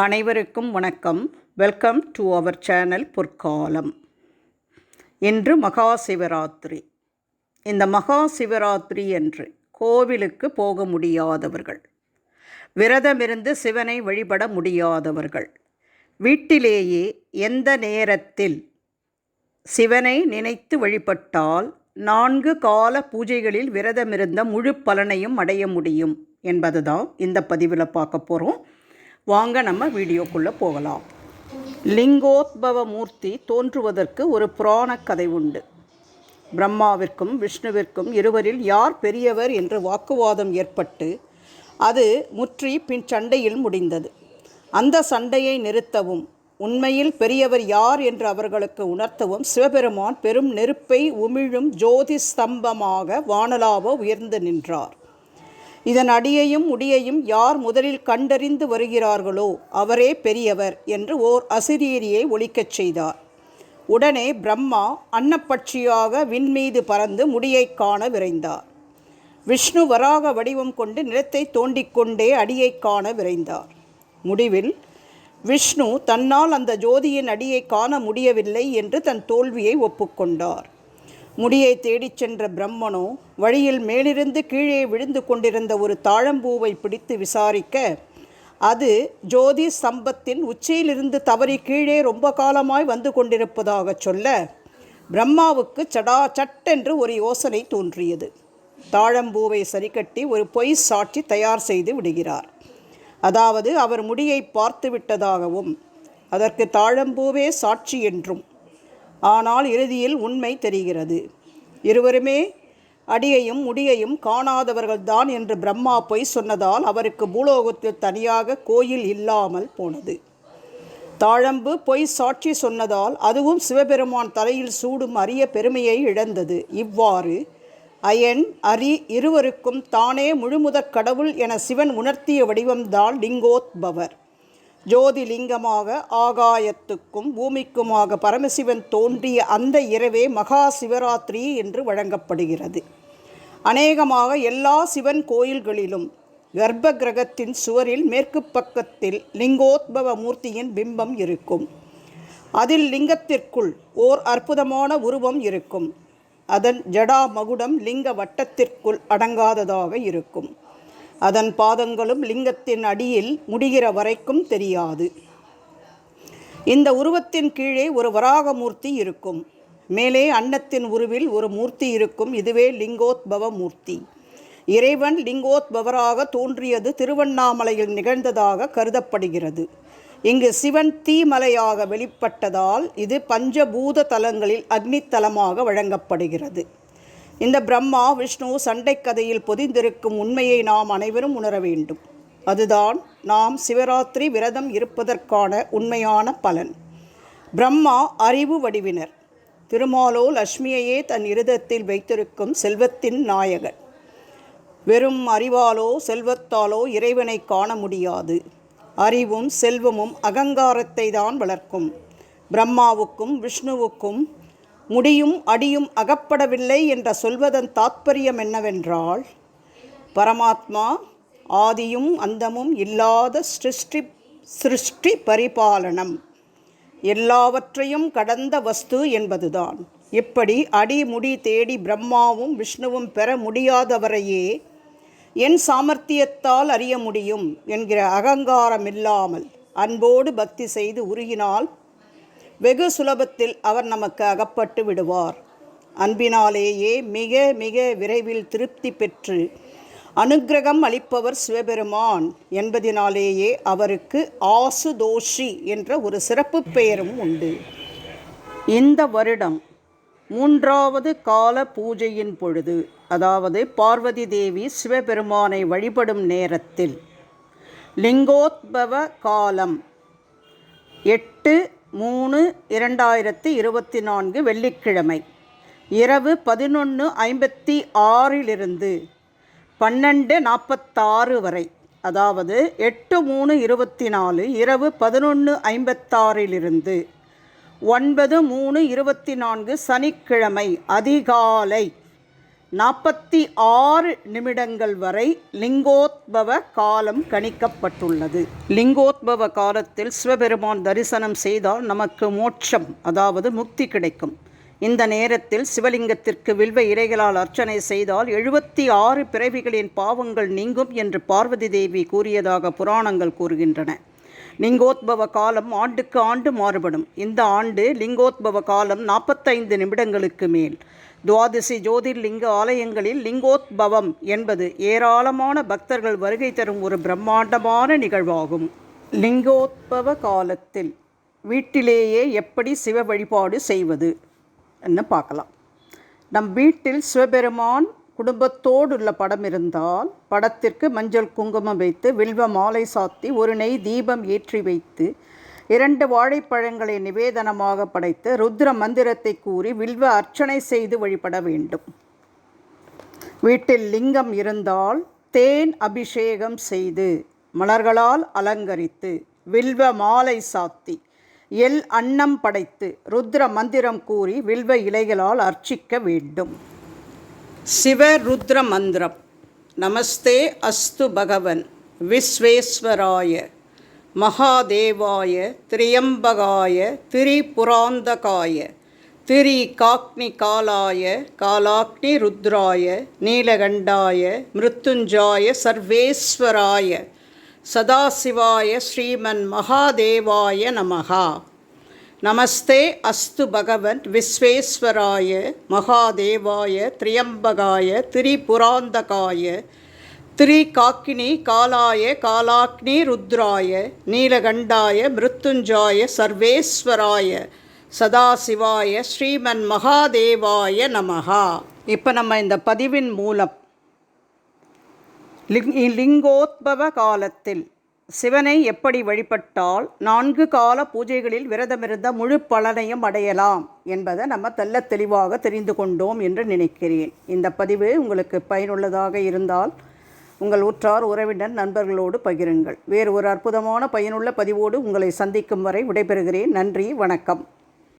அனைவருக்கும் வணக்கம். Welcome to our channel பொற்காலம். இன்று மகா சிவராத்திரி. இந்த மகா சிவராத்திரி என்று கோவிலுக்கு போக முடியாதவர்கள், விரதமிருந்து சிவனை வழிபட முடியாதவர்கள், வீட்டிலேயே எந்த நேரத்தில் சிவனை நினைத்து வழிபட்டால் 4 கால பூஜைகளில் விரதமிருந்த முழு பலனையும் அடைய முடியும் என்பதுதான் இந்த பதிவில் பார்க்க போகிறோம். வாங்க நம்ம வீடியோக்குள்ளே போகலாம். லிங்கோத்பவ மூர்த்தி தோன்றுவதற்கு ஒரு புராண கதை உண்டு. பிரம்மாவிற்கும் விஷ்ணுவிற்கும் இருவரில் யார் பெரியவர் என்று வாக்குவாதம் ஏற்பட்டு அது முற்றி பின் சண்டையில் முடிந்தது. அந்த சண்டையை நிறுத்தவும் உண்மையில் பெரியவர் யார் என்று அவர்களுக்கு உணர்த்தவும் சிவபெருமான் பெரும் நெருப்பை உமிழும் ஜோதி ஸ்தம்பமாக வானலாவ உயர்ந்து நின்றார். இதன் அடியையும் முடியையும் யார் முதலில் கண்டறிந்து வருகிறார்களோ அவரே பெரியவர் என்று ஓர் அசிரீரியை ஒலிக்கச் செய்தார். உடனே பிரம்மா அன்னப்பட்சியாக விண்மீது பறந்து முடியை காண விரைந்தார். விஷ்ணு வராக வடிவம் கொண்டு நிலத்தை தோண்டிக்கொண்டே அடியை காண விரைந்தார். முடிவில் விஷ்ணு தன்னால் அந்த ஜோதியின் அடியை காண முடியவில்லை என்று தன் தோல்வியை ஒப்புக்கொண்டார். முடியை தேடிச் சென்ற பிரம்மனோ வழியில் மேலிருந்து கீழே விழுந்து கொண்டிருந்த ஒரு தாழம்பூவை பிடித்து விசாரிக்க அது ஜோதி ஸ்தம்பத்தின் உச்சியிலிருந்து தவறி கீழே ரொம்ப காலமாய் வந்து கொண்டிருப்பதாக சொல்ல பிரம்மாவுக்கு சட்டென்று ஒரு யோசனை தோன்றியது. தாழம்பூவை சரிக்கட்டி ஒரு பொய் சாட்சி தயார் செய்து விடுகிறார். அதாவது அவர் முடியை பார்த்து விட்டதாகவும் அதற்கு தாழம்பூவே சாட்சி என்றும். ஆனால் இறுதியில் உண்மை தெரிகிறது. இருவருமே அடியையும் முடியையும் காணாதவர்கள்தான் என்று பிரம்மா பொய் சொன்னதால் அவருக்கு பூலோகத்தில் தனியாக கோயில் இல்லாமல் போனது. தாழம்பு பொய் சாட்சி சொன்னதால் அதுவும் சிவபெருமான் தலையில் சூடும் அரிய பெருமையை இழந்தது. இவ்வாறு அயன் அரி இருவருக்கும் தானே முழுமுதற் கடவுள் என சிவன் உணர்த்திய வடிவம்தான் லிங்கோத்பவர். ஜோதிலிங்கமாக ஆகாயத்துக்கும் பூமிக்குமாக பரமசிவன் தோன்றிய அந்த இரவே மகா சிவராத்திரி என்று வழங்கப்படுகிறது. அநேகமாக எல்லா சிவன் கோயில்களிலும் கர்ப்ப கிரகத்தின் சுவரில் மேற்கு பக்கத்தில் லிங்கோத்பவ மூர்த்தியின் பிம்பம் இருக்கும். அதில் லிங்கத்திற்குள் ஓர் அற்புதமான உருவம் இருக்கும். அதன் ஜடா மகுடம் லிங்க வட்டத்திற்குள் அடங்காததாக இருக்கும். அதன் பாதங்களும் லிங்கத்தின் அடியில் முடிகிற வரைக்கும் தெரியாது. இந்த உருவத்தின் கீழே ஒரு வராகமூர்த்தி இருக்கும். மேலே அன்னத்தின் உருவில் ஒரு மூர்த்தி இருக்கும். இதுவே லிங்கோத்பவ மூர்த்தி. இறைவன் லிங்கோத்பவராக தோன்றியது திருவண்ணாமலையில் நிகழ்ந்ததாக கருதப்படுகிறது. இங்கு சிவன் தீமலையாக வெளிப்பட்டதால் இது பஞ்சபூத தலங்களில் அக்னித்தலமாக வழங்கப்படுகிறது. இந்த பிரம்மா விஷ்ணு சண்டை கதையில் பொதிந்திருக்கும் உண்மையை நாம் அனைவரும் உணர வேண்டும். அதுதான் நாம் சிவராத்திரி விரதம் இருப்பதற்கான உண்மையான பலன். பிரம்மா அறிவு வடிவினர். திருமாலோ லட்சுமியையே தன் இருதயத்தில் வைத்திருக்கும் செல்வத்தின் நாயகன். வெறும் அறிவாலோ செல்வத்தாலோ இறைவனை காண முடியாது. அறிவும் செல்வமும் அகங்காரத்தை தான் வளர்க்கும். பிரம்மாவுக்கும் விஷ்ணுவுக்கும் முடியும் அடியும் அகப்படவில்லை என்ற சொல்வதன் தாத்பரியம் என்னவென்றால், பரமாத்மா ஆதியும் அந்தமும் இல்லாத சிருஷ்டி பரிபாலனம், எல்லாவற்றையும் கடந்த வஸ்து என்பதுதான். இப்படி அடிமுடி தேடி பிரம்மாவும் விஷ்ணுவும் பெற முடியாதவரையே என் சாமர்த்தியத்தால் அறிய முடியும் என்கிற அகங்காரம் இல்லாமல் அன்போடு பக்தி செய்து உருகினால் வெகு சுலபத்தில் அவர் நமக்கு அகப்பட்டு விடுவார். அன்பினாலேயே மிக மிக விரைவில் திருப்தி பெற்று அனுக்கிரகம் அளிப்பவர் சிவபெருமான் என்பதினாலேயே அவருக்கு ஆசுதோஷி என்ற ஒரு சிறப்பு பெயரும் உண்டு. இந்த வருடம் 3வது கால பூஜையின் பொழுது, அதாவது பார்வதி தேவி சிவபெருமானை வழிபடும் நேரத்தில் லிங்கோத்பவ காலம் 8/3/2024 வெள்ளிக்கிழமை இரவு 11:56 12:46 வரை, அதாவது 8/3/24 இரவு 11:56 9/3/24 சனிக்கிழமை அதிகாலை 46 நிமிடங்கள் வரை லிங்கோத்பவ காலம் கணிக்கப்பட்டுள்ளது. லிங்கோத்பவ காலத்தில் சிவபெருமான் தரிசனம் செய்தால் நமக்கு மோட்சம், அதாவது முக்தி கிடைக்கும். இந்த நேரத்தில் சிவலிங்கத்திற்கு வில்வ இலைகளால் அர்ச்சனை செய்தால் 76 பிறவிகளின் பாவங்கள் நீங்கும் என்று பார்வதி தேவி கூறியதாக புராணங்கள் கூறுகின்றன. லிங்கோத்பவ காலம் ஆண்டுக்கு ஆண்டு மாறுபடும். இந்த ஆண்டு லிங்கோத்பவ காலம் 45 நிமிடங்களுக்கு மேல். துவாதசி ஜோதிர்லிங்க ஆலயங்களில் லிங்கோத்பவம் என்பது ஏராளமான பக்தர்கள் வருகை தரும் ஒரு பிரம்மாண்டமான நிகழ்வாகும். லிங்கோத்பவ காலத்தில் வீட்டிலேயே எப்படி சிவ வழிபாடு செய்வது என்று பார்க்கலாம். நம் வீட்டில் சிவபெருமான் குடும்பத்தோடு உள்ள படம் இருந்தால் படத்திற்கு மஞ்சள் குங்குமம் வைத்து வில்வ மாலை சாத்தி ஒரு நெய் தீபம் ஏற்றி வைத்து 2 வாழைப்பழங்களை நிவேதனமாக படைத்து ருத்ர மந்திரத்தை கூறி வில்வ அர்ச்சனை செய்து வழிபட வேண்டும். வீட்டில் லிங்கம் இருந்தால் தேன் அபிஷேகம் செய்து மலர்களால் அலங்கரித்து வில்வ மாலை சாத்தி எல் அன்னம் படைத்து ருத்ர மந்திரம் கூறி வில்வ இலைகளால் அர்ச்சிக்க வேண்டும். சிவருத்ர மந்திரம். நமஸ்தே அஸ்து பகவன் விஸ்வேஸ்வராய மகாதேவாய திரியம்பகாய திரிபுராந்தகாய திரிகாக்னிகாலாய காலாக்னி ருத்ராய நீலகண்டாய மிருத்யுஞ்சயாய சர்வேஸ்வராய சதாசிவாய ஸ்ரீமன் மகாதேவாய நமஹா. நமஸ்தே அஸ்து பகவன் விஸ்வேஸ்வராய மகாதேவாய திரியம்பகாய திரிபுராந்தகாய திரிகாக்கினி காலாய காலாக்னி ருத்ராய நீலகண்டாய மிருத்யுஞ்சயாய சர்வேஸ்வராய சதாசிவாய ஸ்ரீமன் மகாதேவாய நமஹா. இப்போ நம்ம இந்த பதிவின் மூலம் லிங்கோத்பவ காலத்தில் சிவனை எப்படி வழிபட்டால் 4 கால பூஜைகளில் விரதமிருந்த முழு பலனையும் அடையலாம் என்பதை நம்ம தெளிவாக தெரிந்து கொண்டோம் என்று நினைக்கிறேன். இந்த பதிவு உங்களுக்கு பயனுள்ளதாக இருந்தால் உங்கள் உற்றார் உறவினர் நண்பர்களோடு பகிருங்கள். வேறு ஒரு அற்புதமான பயனுள்ள பதிவோடு உங்களை சந்திக்கும் வரை விடைபெறுகிறேன். நன்றி, வணக்கம்.